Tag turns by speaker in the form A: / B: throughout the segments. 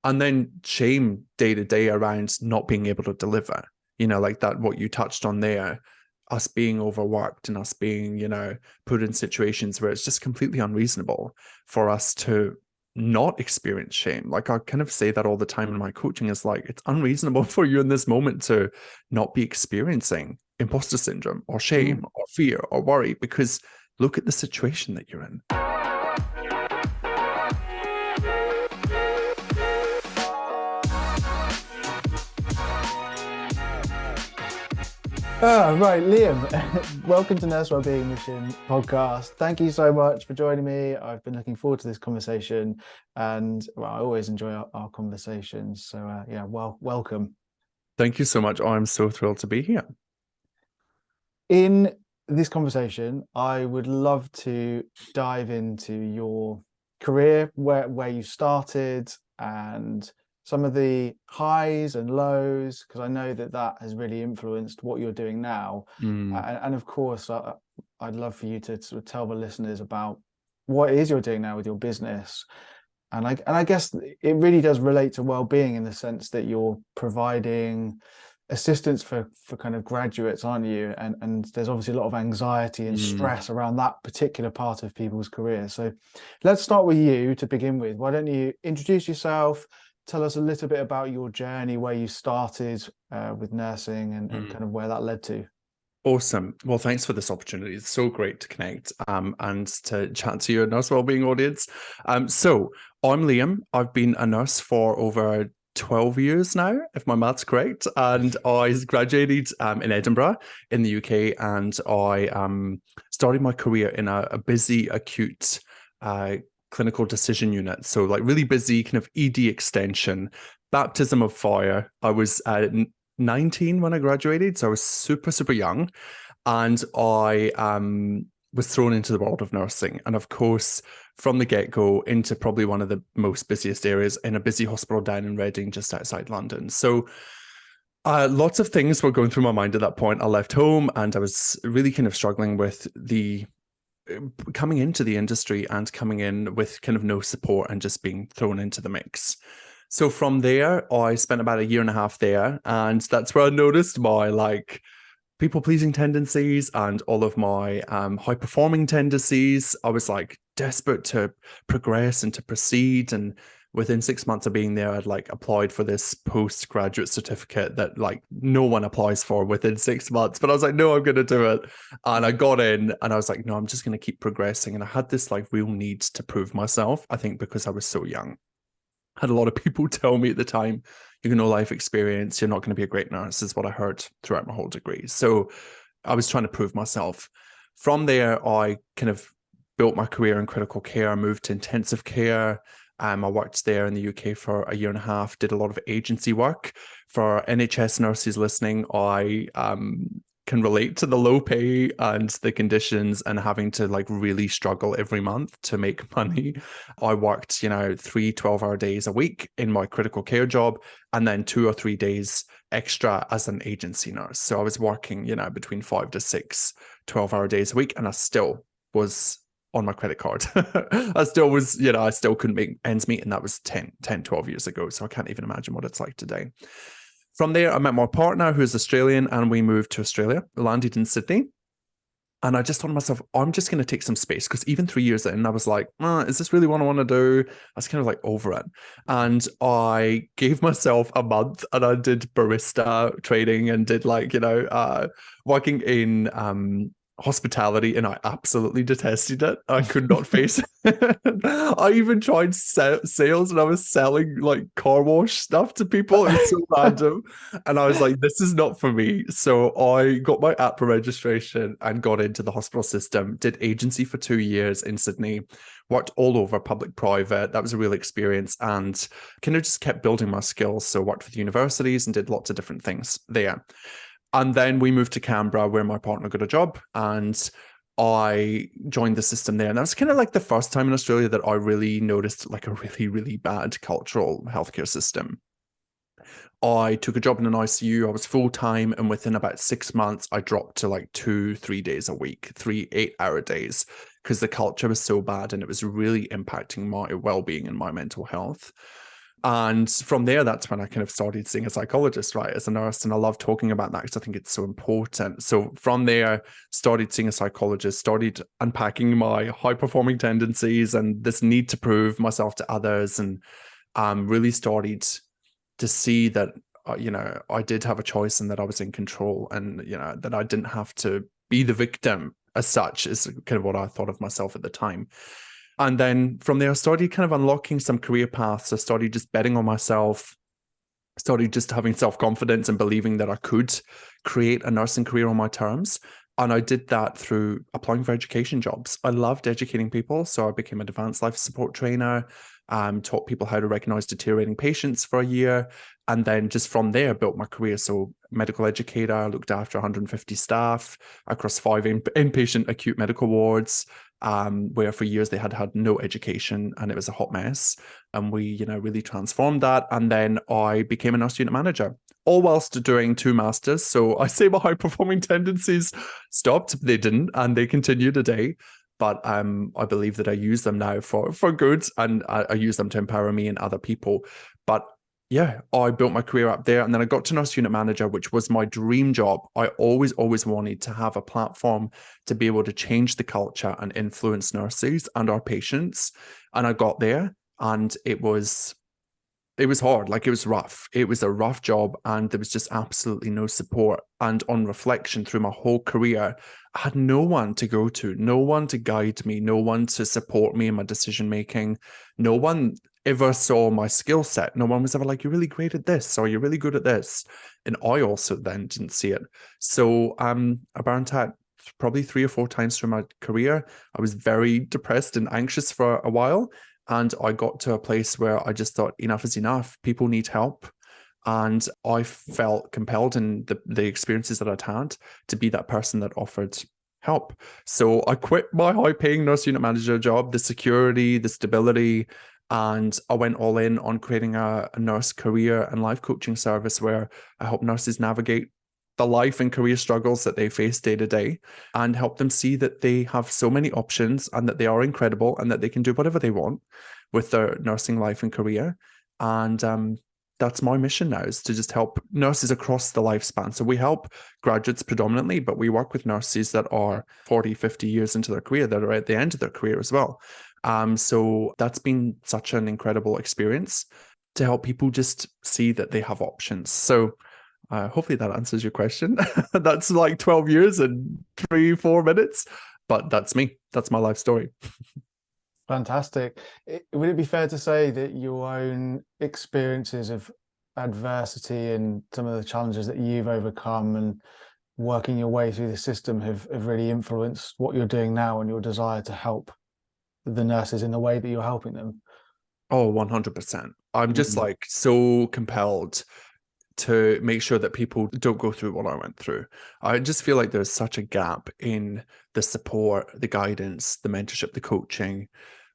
A: And then shame day to day around not being able to deliver, like that, what you touched on there, us being overworked and us being, put in situations where it's just completely unreasonable for us to not experience shame. Like I kind of say that all the time in my coaching, is like, it's unreasonable for you in this moment to not be experiencing imposter syndrome or shame or fear or worry, because look at the situation that you're in.
B: Right, Liam, welcome to Nurse Wellbeing Mission podcast. Thank you so much for joining me. I've been looking forward to this conversation, and I always enjoy our conversations. So welcome.
A: Thank you so much. I'm so thrilled to be here.
B: In this conversation, I would love to dive into your career, where you started, and some of the highs and lows, because I know that has really influenced what you're doing now. And of course, I'd love for you to sort of tell the listeners about what it is you're doing now with your business. And I guess it really does relate to well-being in the sense that you're providing assistance for kind of graduates, aren't you? And there's obviously a lot of anxiety and stress around that particular part of people's careers. So let's start with you to begin with. Why don't you introduce yourself? Tell us a little bit about your journey, where you started with nursing and kind of where that led to.
A: Awesome. Well, thanks for this opportunity. It's so great to connect and to chat to your nurse wellbeing audience. So I'm Liam. I've been a nurse for over 12 years now, if my math's correct. And I graduated in Edinburgh in the UK, and I started my career in a busy acute clinical decision unit. So like really busy kind of ED extension, baptism of fire. I was 19 when I graduated, so I was super, super young. And I was thrown into the world of nursing. And of course, from the get-go, into probably one of the most busiest areas in a busy hospital down in Reading, just outside London. So lots of things were going through my mind at that point. I left home and I was really kind of struggling with coming into the industry and coming in with kind of no support and just being thrown into the mix. So from there, I spent about 1.5 years there, and that's where I noticed my people-pleasing tendencies and all of my high-performing tendencies. I was like desperate to progress and to proceed, and within 6 months of being there, I'd applied for this postgraduate certificate that no one applies for within 6 months. But I was like, no, I'm going to do it. And I got in and I was like, no, I'm just going to keep progressing. And I had this real need to prove myself, I think, because I was so young. I had a lot of people tell me at the time, you got no life experience, you're not going to be a great nurse, is what I heard throughout my whole degree. So I was trying to prove myself. From there, I kind of built my career in critical care. I moved to intensive care. I worked there in the UK for 1.5 years, did a lot of agency work. For NHS nurses listening, I can relate to the low pay and the conditions and having to really struggle every month to make money. I worked, 3 12-hour days a week in my critical care job, and then 2 or 3 days extra as an agency nurse. So I was working, between 5 to 6 12-hour days a week, and I still was on my credit card. I still couldn't make ends meet, and that was 10, 12 years ago. So I can't even imagine what it's like today. From there, I met my partner, who's Australian, and we moved to Australia. We landed in Sydney. And I just thought to myself, I'm just going to take some space, because even 3 years in, I was like, is this really what I want to do? I was kind of over it. And I gave myself a month, and I did barista training and did working in hospitality, and I absolutely detested it. I could not face it. I even tried sales, and I was selling car wash stuff to people. It was so random. And I was like, this is not for me. So I got my APRA registration and got into the hospital system, did agency for 2 years in Sydney, worked all over public, private. That was a real experience, and kind of just kept building my skills. So worked with universities and did lots of different things there. And then we moved to Canberra, where my partner got a job, and I joined the system there. And that was kind of the first time in Australia that I really noticed a really, really bad cultural healthcare system. I took a job in an ICU. I was full-time, and within about 6 months, I dropped to 2, 3 days a week, 3 8-hour days, because the culture was so bad and it was really impacting my well-being and my mental health. And from there, that's when I kind of started seeing a psychologist, right, as a nurse. And I love talking about that because I think it's so important. So from there, started seeing a psychologist, started unpacking my high performing tendencies and this need to prove myself to others, and really started to see that, I did have a choice and that I was in control, and, that I didn't have to be the victim as such, is kind of what I thought of myself at the time. And then from there, I started kind of unlocking some career paths. I started just betting on myself, started just having self-confidence and believing that I could create a nursing career on my terms. And I did that through applying for education jobs. I loved educating people. So I became an advanced life support trainer, taught people how to recognize deteriorating patients for a year. And then just from there, built my career. So medical educator, looked after 150 staff across 5 inpatient acute medical wards, where for years they had had no education and it was a hot mess. And we, really transformed that. And then I became a nurse unit manager, all whilst doing 2 masters. So I say my high performing tendencies stopped. They didn't, and they continue today. But I believe that I use them now for good, and I use them to empower me and other people. But yeah, I built my career up there, and then I got to nurse unit manager, which was my dream job. I always wanted to have a platform to be able to change the culture and influence nurses and our patients. And I got there, and it was hard. Like, it was rough. It was a rough job, and there was just absolutely no support. And on reflection through my whole career, I had no one to go to, no one to guide me, no one to support me in my decision making. No one ever saw my skill set. No one was ever like, you're really great at this, or you're really good at this. And I also then didn't see it. So I burnt out probably 3 or 4 times through my career. I was very depressed and anxious for a while. And I got to a place where I just thought, enough is enough. People need help. And I felt compelled in the experiences that I'd had to be that person that offered help. So I quit my high-paying nurse unit manager job, the security, the stability, and I went all in on creating a nurse career and life coaching service where I help nurses navigate the life and career struggles that they face day to day, and help them see that they have so many options and that they are incredible and that they can do whatever they want with their nursing life and career. And that's my mission now, is to just help nurses across the lifespan. So we help graduates predominantly, but we work with nurses that are 40, 50 years into their career, that are at the end of their career as well. So that's been such an incredible experience to help people just see that they have options. So hopefully that answers your question. That's like 12 years and 3-4 minutes, but that's me. That's my life story.
B: Fantastic. Would it be fair to say that your own experiences of adversity and some of the challenges that you've overcome and working your way through the system have really influenced what you're doing now and your desire to help the nurses in the way that you're helping them?
A: Oh, 100%. I'm just like so compelled to make sure that people don't go through what I went through. I just feel like there's such a gap in the support, the guidance, the mentorship, the coaching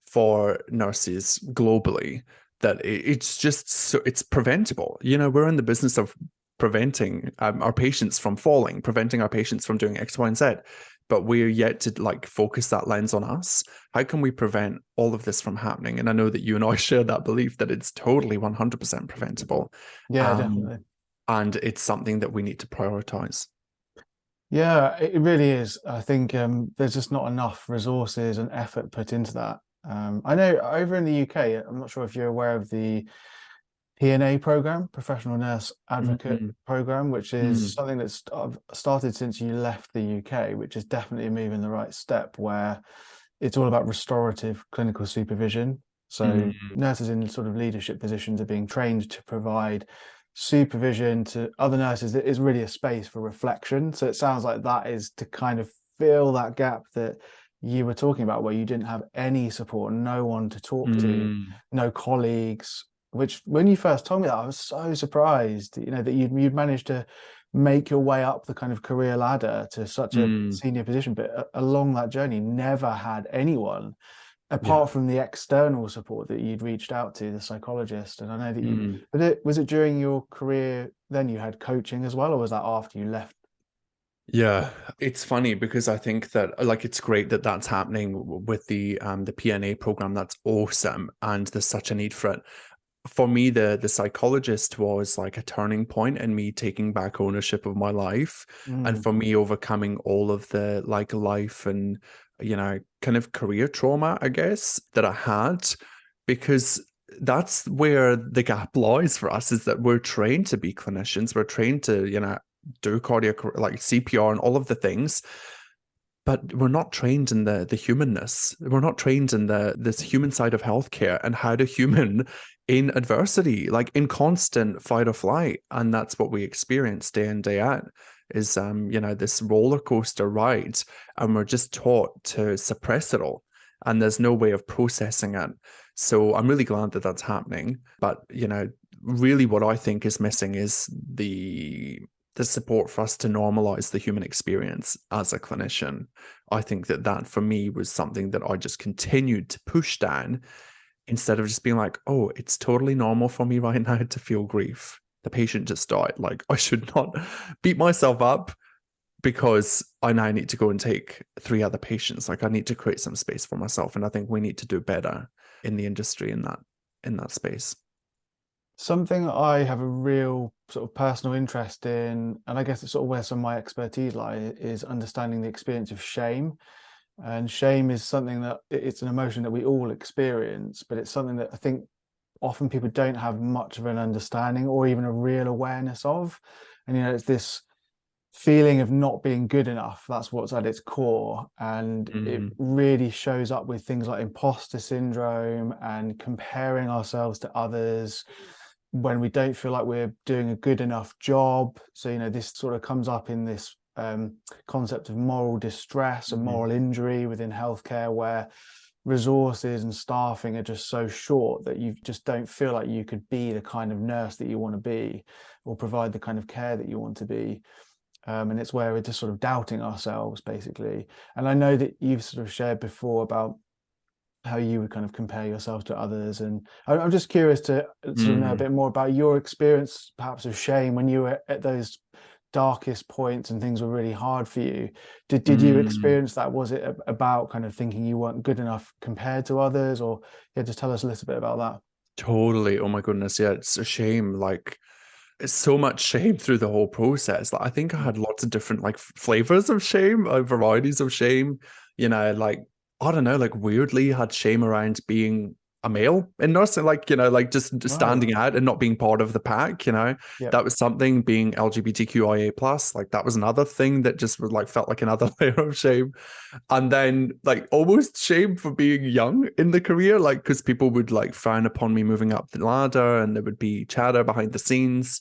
A: for nurses globally, that it's just so, it's preventable. We're in the business of preventing our patients from falling, preventing our patients from doing X, Y, and Z. But we're yet to focus that lens on us. How can we prevent all of this from happening? And I know that you and I share that belief that it's totally 100% preventable.
B: Yeah, definitely.
A: And it's something that we need to prioritize.
B: Yeah, it really is. I think there's just not enough resources and effort put into that. I know over in the UK, I'm not sure if you're aware of the PNA program, Professional Nurse Advocate program, which is something that's started since you left the UK, which is definitely a move in the right step, where it's all about restorative clinical supervision. So nurses in sort of leadership positions are being trained to provide supervision to other nurses. That is really a space for reflection. So it sounds like that is to kind of fill that gap that you were talking about, where you didn't have any support, no one to talk to, no colleagues. Which, when you first told me that, I was so surprised, that you'd managed to make your way up the kind of career ladder to such a senior position, but along that journey, never had anyone apart from the external support that you'd reached out to, the psychologist. And I know that you, was it during your career then you had coaching as well, or was that after you left?
A: Yeah, it's funny because I think that it's great that that's happening with the PNA program. That's awesome, and there's such a need for it. for me, the psychologist was like a turning point in me taking back ownership of my life, and
B: Mm,
A: for me overcoming all of the like life and, you know, kind of career trauma, I guess, that I had, because that's where the gap lies for us, is that we're trained to be clinicians, we're trained to, you know, do cardiac, like CPR and all of the things, but we're not trained in the humanness. We're not trained in this human side of healthcare and how to human in adversity, like in constant fight or flight. And that's what we experience day in, day out, is you know, this roller coaster ride. And we're just taught to suppress it all. And there's no way of processing it. So I'm really glad that that's happening. But, you know, really what I think is missing is the support for us to normalize the human experience as a clinician. I think that for me was something that I just continued to push down, instead of just being like, oh, it's totally normal for me right now to feel grief. The patient just died. Like, I should not beat myself up because I now need to go and take 3 other patients. Like, I need to create some space for myself. And I think we need to do better in the industry in that space.
B: something I have a real sort of personal interest in, and I guess it's sort of where some of my expertise lies, is understanding the experience of shame. And shame is something that it's an emotion that we all experience, but it's something that I think often people don't have much of an understanding or even a real awareness of. And, you know, it's this feeling of not being good enough. That's what's at its core. And it
A: Mm,
B: really shows up with things like imposter syndrome and comparing ourselves to others when we don't feel like we're doing a good enough job. So, you know, this sort of comes up in this concept of moral distress and
A: mm,
B: moral injury within healthcare, where resources and staffing are just so short that you just don't feel like you could be the kind of nurse that you want to be or provide the kind of care that you want to be. And it's where we're just sort of doubting ourselves, basically. And I know that you've sort of shared before about how you would kind of compare yourself to others. And I'm just curious to sort of know a
A: mm,
B: bit more about your experience, perhaps of shame when you were at those darkest points and things were really hard for you. Did you
A: mm.
B: experience that? Was it about kind of thinking you weren't good enough compared to others? Or yeah, just tell us a little bit about that.
A: Totally. Oh my goodness. Yeah, it's a shame. Like, it's so much shame through the whole process. Like, I think I
B: Mm.
A: had lots of different like flavors of shame, varieties of shame. You know, like, I don't know, like weirdly had shame around being a male in nursing, like, you know, like just
B: Right.
A: standing out and not being part of the pack, you know.
B: Yep.
A: That was something. Being LGBTQIA plus, like that was another thing that just was like felt like another layer of shame. And then like almost shame for being young in the career, like because people would like frown upon me moving up the ladder and there would be chatter behind the scenes.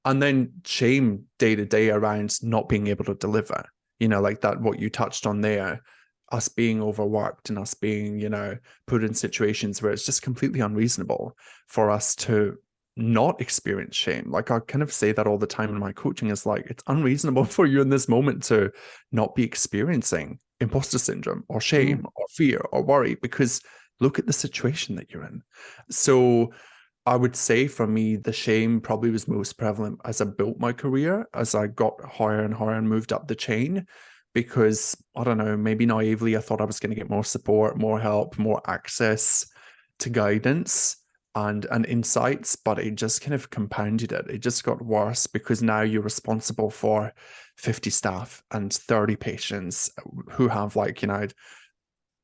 A: And then shame day to day around not being able to deliver, you know, like that, what you touched on there, us being overworked and us being, you know, put in situations where it's just completely unreasonable for us to not experience shame. Like, I kind of say that all the time in my coaching, is like, it's unreasonable for you in this moment to not be experiencing imposter syndrome or shame
B: Mm.
A: or fear or worry, because look at the situation that you're in. So I would say for me, the shame probably was most prevalent as I built my career, as I got higher and higher and moved up the chain. Because I don't know, maybe naively, I thought I was going to get more support, more help, more access to guidance and insights, but it just kind of compounded it. It just got worse because now you're responsible for 50 staff and 30 patients who have, like, you know,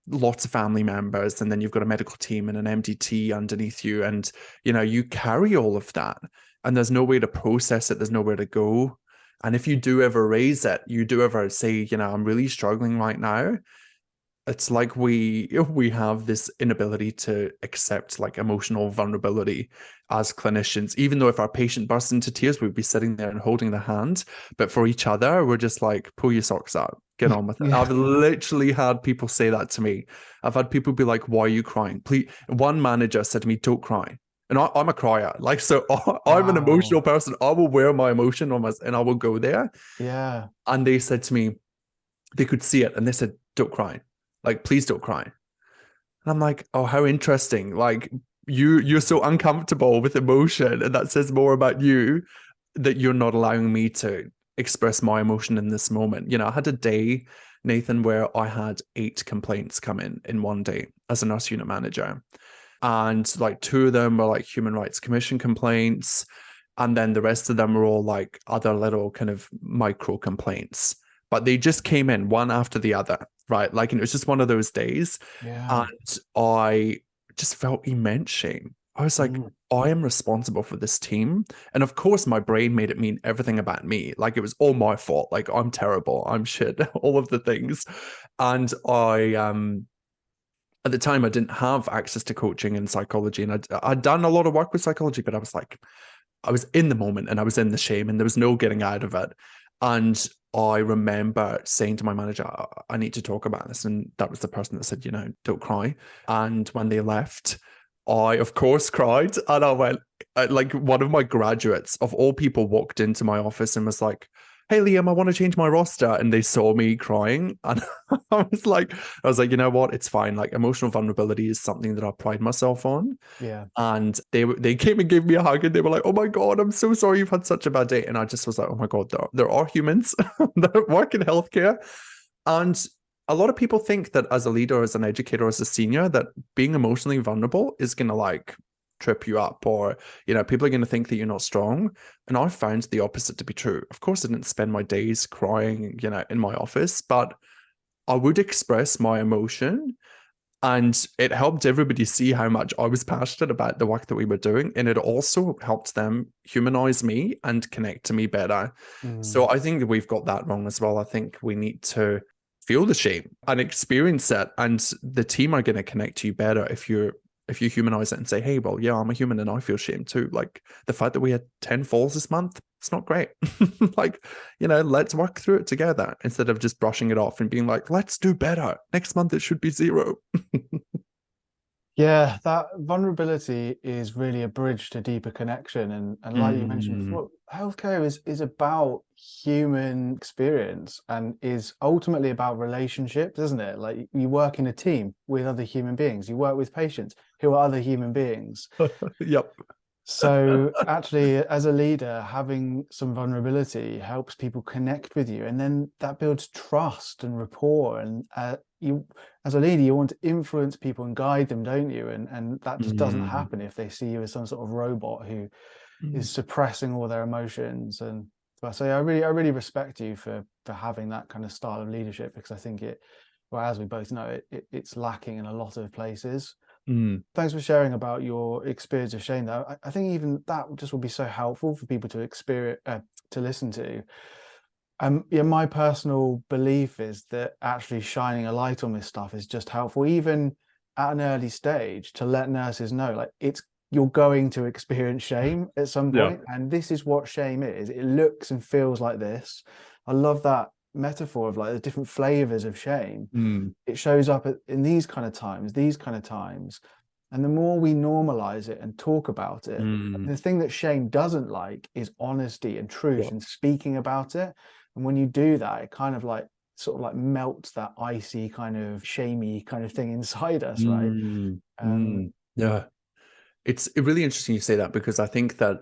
A: lots of family members, and then you've got a medical team and an MDT underneath you, and you know, you carry all of that, and there's no way to process it, there's nowhere to go. And if you do ever raise it, you do ever say, you know, I'm really struggling right now, it's like we have this inability to accept like emotional vulnerability as clinicians. Even though if our patient bursts into tears, we'd be sitting there and holding the hand, but for each other, we're just like, pull your socks out, get on with it.
B: Yeah.
A: I've literally had people say that to me. I've had people be like, why are you crying, please? One manager said to me, don't cry. And I'm a crier, like, so I'm an emotional
B: Wow.
A: person. I will wear my emotion on my, and I will go there.
B: Yeah.
A: And they said to me, they could see it, and they said, don't cry, like, please don't cry. And I'm like, oh, how interesting. Like, you're so uncomfortable with emotion, and that says more about you, that you're not allowing me to express my emotion in this moment. You know, I had a day, Nathan, where I had 8 complaints come in one day as a nurse unit manager. and like 2 of them were like Human Rights Commission complaints, and then the rest of them were all like other little kind of micro complaints. But they just came in one after the other, right? Like, and it was just one of those days,
B: Yeah.
A: and I just felt immense shame. I was like,
B: Mm.
A: I am responsible for this team. And of course, my brain made it mean everything about me. Like, it was all my fault. Like, I'm terrible. I'm shit, all of the things. And at the time, I didn't have access to coaching and psychology. And I'd done a lot of work with psychology, but I was like, I was in the moment and I was in the shame and there was no getting out of it. And I remember saying to my manager, I need to talk about this. And that was the person that said, don't cry. And when they left, I, of course, cried. And I went, like, one of my graduates, of all people, walked into my office and was like, hey, Liam, I want to change my roster. And they saw me crying. And I was like, you know what? It's fine. Like, emotional vulnerability is something that I pride myself on.
B: Yeah.
A: And they came and gave me a hug and they were like, oh my God, I'm so sorry you've had such a bad day. And I just was like, oh my God, there are humans that work in healthcare. And a lot of people think that as a leader, as an educator, as a senior, that being emotionally vulnerable is going to like trip you up, or, people are going to think that you're not strong. And I found the opposite to be true. Of course, I didn't spend my days crying, in my office, but I would express my emotion. And it helped everybody see how much I was passionate about the work that we were doing. And it also helped them humanize me and connect to me better.
B: Mm.
A: So I think that we've got that wrong as well. I think we need to feel the shame and experience it. And the team are going to connect to you better if you humanize it and say, hey, well, yeah, I'm a human and I feel shame too. Like, the fact that we had 10 falls this month, it's not great. Like, let's work through it together instead of just brushing it off and being like, let's do better. Next month, it should be 0.
B: Yeah, that vulnerability is really a bridge to deeper connection. And like you mentioned
A: Mm,
B: before, healthcare is about human experience and is ultimately about relationships, isn't it? Like, you work in a team with other human beings, you work with patients who are other human beings.
A: yep.
B: So actually, as a leader, having some vulnerability helps people connect with you, and then that builds trust and rapport. And you, as a leader, you want to influence people and guide them, don't you? And that just doesn't
A: Mm,
B: happen if they see you as some sort of robot who
A: mm,
B: is suppressing all their emotions. And so I really respect you for having that kind of style of leadership, because I think well, as we both know, it's lacking in a lot of places.
A: mm.
B: Thanks for sharing about your experience of shame, though. I think even that just will be so helpful for people to experience, to listen to. Yeah, my personal belief is that actually shining a light on this stuff is just helpful, even at an early stage, to let nurses know, like, you're going to experience shame at some
A: Yeah.
B: point, and this is what shame is. It looks and feels like this. I love that metaphor of like the different flavors of shame.
A: Mm,
B: It shows up in these kind of times, and the more we normalize it and talk about it,
A: mm.
B: the thing that shame doesn't like is honesty and
A: Yeah.
B: truth and speaking about it. And when you do that, it kind of like sort of like melts that icy kind of shamey kind of thing inside us, right?
A: Mm,
B: Um,
A: mm. Yeah. It's really interesting you say that, because I think that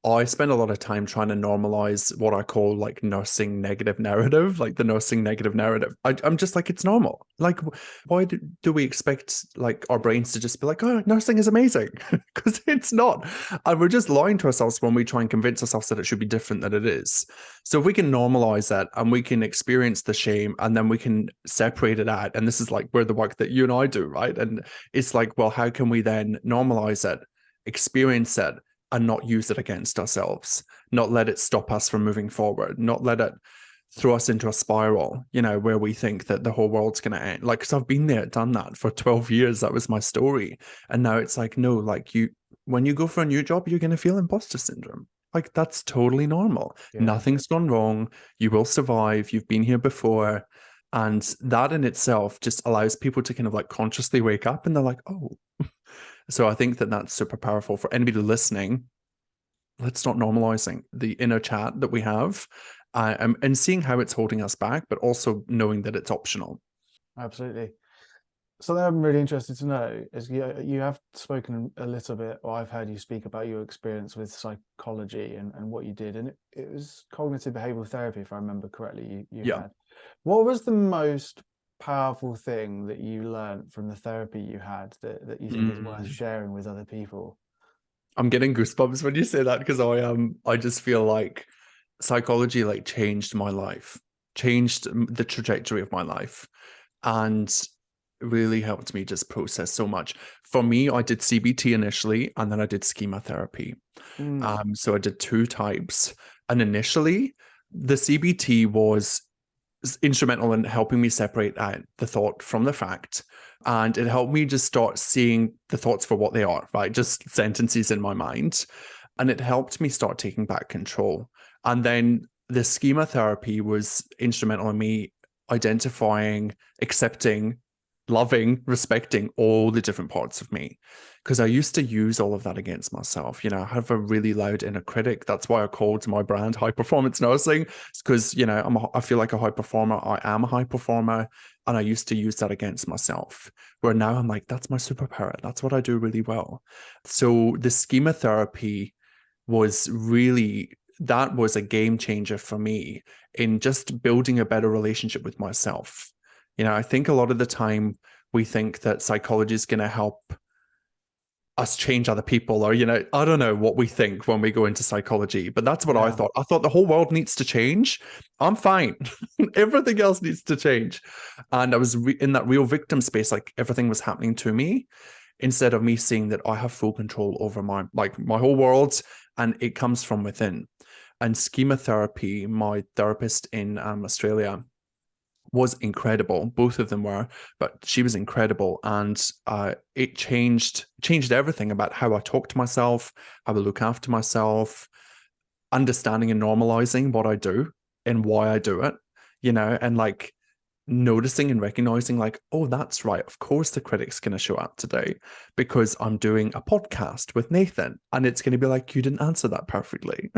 A: I spend a lot of time trying to normalize what I call like nursing negative narrative, like the nursing negative narrative. I'm just like, it's normal. Like, why do we expect like our brains to just be like, oh, nursing is amazing? Because it's not. And we're just lying to ourselves when we try and convince ourselves that it should be different than it is. So if we can normalize that and we can experience the shame and then we can separate it out. And this is like where the work that you and I do, right? And it's like, well, how can we then normalize it, experience it, and not use it against ourselves, not let it stop us from moving forward, not let it throw us into a spiral, where we think that the whole world's going to end. Like, because I've been there, done that for 12 years. That was my story. And now it's like, no, like, when you go for a new job, you're going to feel imposter syndrome. Like, that's totally normal.
B: yeah.
A: Nothing's gone wrong. You will survive. You've been here before. And that in itself just allows people to kind of like consciously wake up and they're like, oh. So I think that that's super powerful for anybody listening. Let's start normalizing the inner chat that we have, and seeing how it's holding us back, but also knowing that it's optional.
B: Absolutely. Something I'm really interested to know is you have spoken a little bit, or I've heard you speak about your experience with psychology and what you did, and it was cognitive behavioral therapy, if I remember correctly, you
A: Yeah.
B: had. What was the most powerful thing that you learned from the therapy you had that you think is worth sharing with other people?
A: I'm getting goosebumps when you say that, because I just feel like psychology like changed my life, changed the trajectory of my life, and really helped me just process so much. For me, I did CBT initially, and then I did schema therapy. So I did two types. And initially, the CBT was instrumental in helping me separate out the thought from the fact. And it helped me just start seeing the thoughts for what they are, right? Just sentences in my mind. And it helped me start taking back control. And then the schema therapy was instrumental in me identifying, accepting, loving, respecting all the different parts of me. Because I used to use all of that against myself. I have a really loud inner critic. That's why I called my brand High Performance Nursing. It's because, I feel like a high performer. I am a high performer. And I used to use that against myself. Where now I'm like, that's my superpower. That's what I do really well. So the schema therapy was that was a game changer for me in just building a better relationship with myself. I think a lot of the time we think that psychology is going to help us change other people, or, I don't know what we think when we go into psychology, but that's what I thought. I thought the whole world needs to change. I'm fine. Everything else needs to change. And I was in that real victim space, like everything was happening to me, instead of me seeing that I have full control over my whole world, and it comes from within. And schema therapy, my therapist in Australia, was incredible. Both of them were, but she was incredible. And it changed everything about how I talk to myself, how I look after myself, understanding and normalizing what I do and why I do it, and like noticing and recognizing like, oh, that's right. Of course, the critic's going to show up today because I'm doing a podcast with Nathan, and it's going to be like, you didn't answer that perfectly.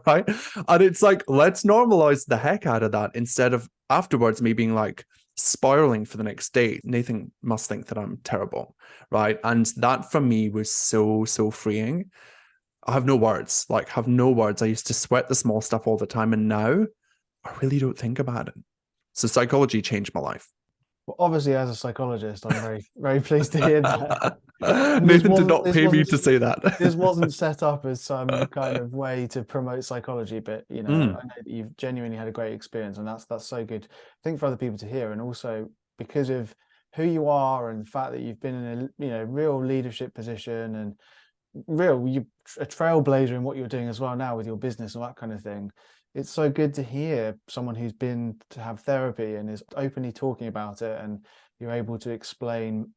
A: Right. And it's like, let's normalize the heck out of that, instead of afterwards me being like spiraling for the next day. Nathan must think that I'm terrible. Right. And that for me was so, so freeing. I have no words, I used to sweat the small stuff all the time. And now I really don't think about it. So psychology changed my life.
B: Well, obviously, as a psychologist, I'm very, very pleased to hear that.
A: Nathan did not pay me to say that.
B: This wasn't set up as some kind of way to promote psychology, but I know that you've genuinely had a great experience, and that's so good. I think for other people to hear, and also because of who you are and the fact that you've been in a real leadership position, and you're a trailblazer in what you're doing as well now with your business and that kind of thing. It's so good to hear someone who's been to have therapy and is openly talking about it, and you're able to explain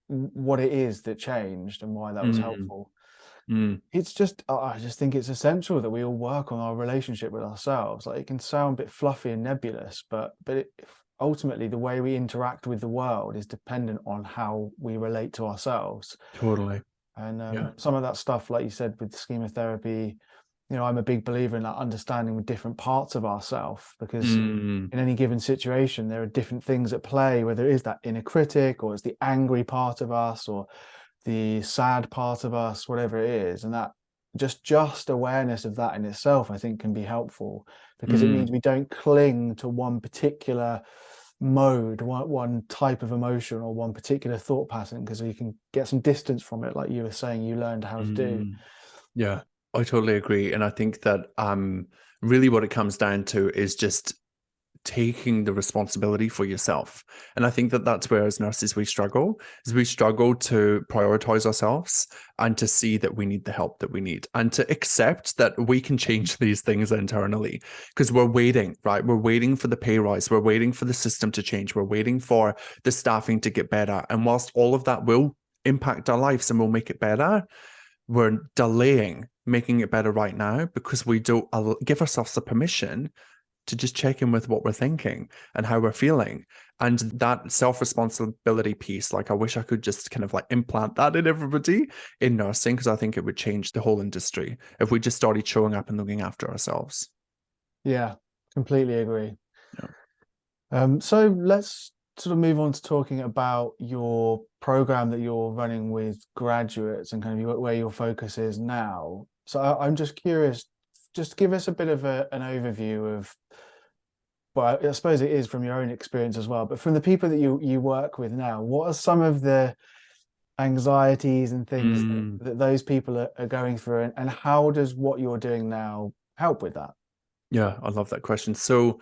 B: what it is that changed and why that was helpful. It's just, I just think it's essential that we all work on our relationship with ourselves. Like, it can sound a bit fluffy and nebulous, but ultimately the way we interact with the world is dependent on how we relate to ourselves.
A: Totally.
B: And some of that stuff, like you said, with schema therapy, I'm a big believer in that understanding with different parts of ourselves, because in any given situation, there are different things at play, whether it is that inner critic, or it's the angry part of us, or the sad part of us, whatever it is. And that just awareness of that in itself, I think, can be helpful, because it means we don't cling to one particular mode, one type of emotion, or one particular thought pattern, because we can get some distance from it, like you were saying you learned how to do.
A: Yeah, I totally agree. And I think that really what it comes down to is just taking the responsibility for yourself. And I think that that's where as nurses we struggle to prioritize ourselves, and to see that we need the help that we need, and to accept that we can change these things internally, because we're waiting, right? We're waiting for the pay rise. We're waiting for the system to change. We're waiting for the staffing to get better. And whilst all of that will impact our lives and will make it better, we're delaying making it better right now, because we don't give ourselves the permission to just check in with what we're thinking and how we're feeling. And that self-responsibility piece, like, I wish I could just kind of like implant that in everybody in nursing, because I think it would change the whole industry if we just started showing up and looking after ourselves.
B: Yeah, completely agree. Yeah. So let's sort of move on to talking about your program that you're running with graduates, and kind of where your focus is now. So I'm just curious, just give us a bit of an overview of well, I suppose it is from your own experience as well, but from the people that you work with now, what are some of the anxieties and things
A: Mm.
B: that those people are going through, and how does what you're doing now help with that?
A: Yeah, I love that question. So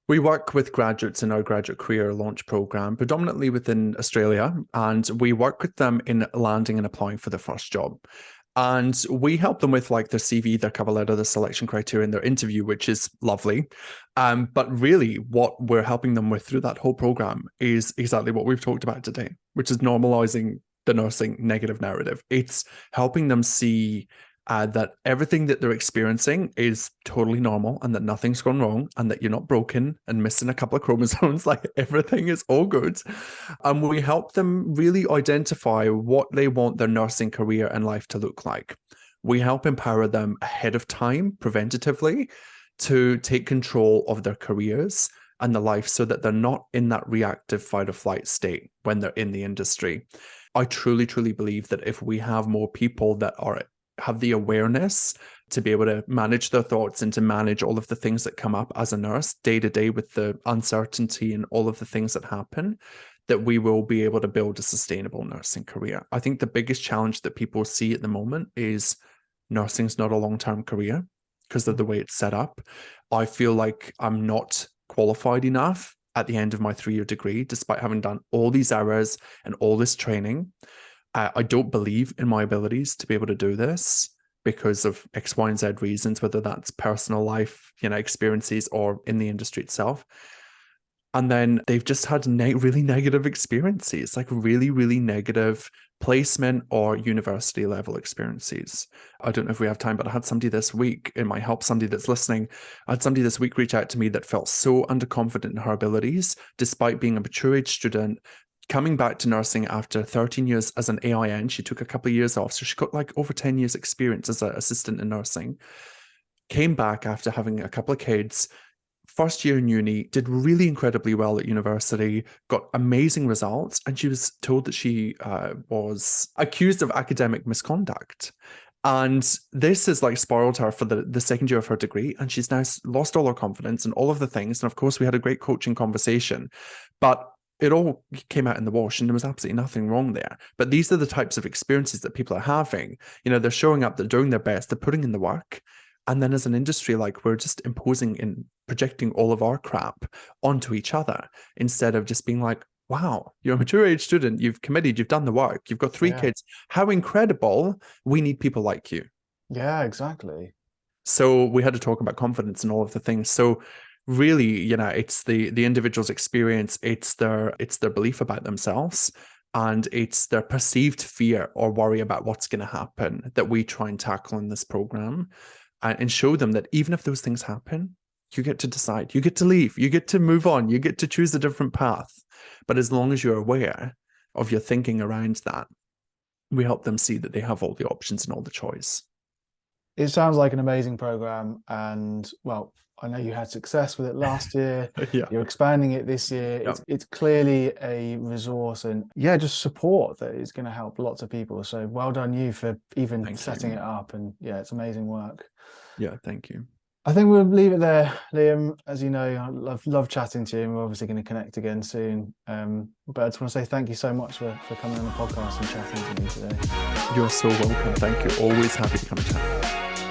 A: we work with graduates in our graduate career launch program, predominantly within Australia, and we work with them in landing and applying for their first job. And we help them with like their CV, their cover letter, their selection criteria, and their interview, which is lovely. But really, what we're helping them with through that whole program is exactly what we've talked about today, which is normalizing the nursing negative narrative. It's helping them see that everything that they're experiencing is totally normal and that nothing's gone wrong and that you're not broken and missing a couple of chromosomes. Like everything is all good. And we help them really identify what they want their nursing career and life to look like. We help empower them ahead of time, preventatively, to take control of their careers and the life so that they're not in that reactive fight or flight state when they're in the industry. I truly, truly believe that if we have more people that have the awareness to be able to manage their thoughts and to manage all of the things that come up as a nurse day to day with the uncertainty and all of the things that happen, that we will be able to build a sustainable nursing career. I think the biggest challenge that people see at the moment is nursing's not a long-term career because of the way it's set up. I feel like I'm not qualified enough at the end of my 3-year degree, despite having done all these hours and all this training. I don't believe in my abilities to be able to do this because of X, Y, and Z reasons, whether that's personal life, experiences or in the industry itself. And then they've just had really negative experiences, like really, really negative placement or university level experiences. I don't know if we have time, but I had somebody this week, it might help somebody that's listening. I had somebody this week reach out to me that felt so underconfident in her abilities, despite being a mature age student, coming back to nursing after 13 years as an AIN. She took a couple of years off. So she got like over 10 years experience as an assistant in nursing, came back after having a couple of kids, first year in uni, did really incredibly well at university, got amazing results. And she was told that she was accused of academic misconduct. And this has like spiraled her for the second year of her degree. And she's now lost all her confidence and all of the things. And of course, we had a great coaching conversation, but it all came out in the wash and there was absolutely nothing wrong there. But these are the types of experiences that people are having. They're showing up, they're doing their best, they're putting in the work. And then as an industry, like we're just imposing and projecting all of our crap onto each other instead of just being like, wow, you're a mature age student, you've committed, you've done the work, you've got 3 kids. How incredible. We need people like you.
B: Yeah, exactly.
A: So we had to talk about confidence and all of the things. So really, it's the individual's experience, it's their belief about themselves, and it's their perceived fear or worry about what's going to happen that we try and tackle in this program, and show them that even if those things happen, you get to decide, you get to leave, you get to move on, you get to choose a different path. But as long as you're aware of your thinking around that, we help them see that they have all the options and all the choice.
B: It sounds like an amazing program, and well, I know you had success with it last year.
A: Yeah.
B: You're expanding it this year.
A: Yep.
B: It's clearly a resource and just support that is going to help lots of people. So well done you for even setting it up, and it's amazing work.
A: Yeah, thank you.
B: I think we'll leave it there, Liam. As you know, I love chatting to you, and we're obviously going to connect again soon. But I just want to say thank you so much for coming on the podcast and chatting to me today.
A: You're so welcome. Thank you. Always happy to come and chat.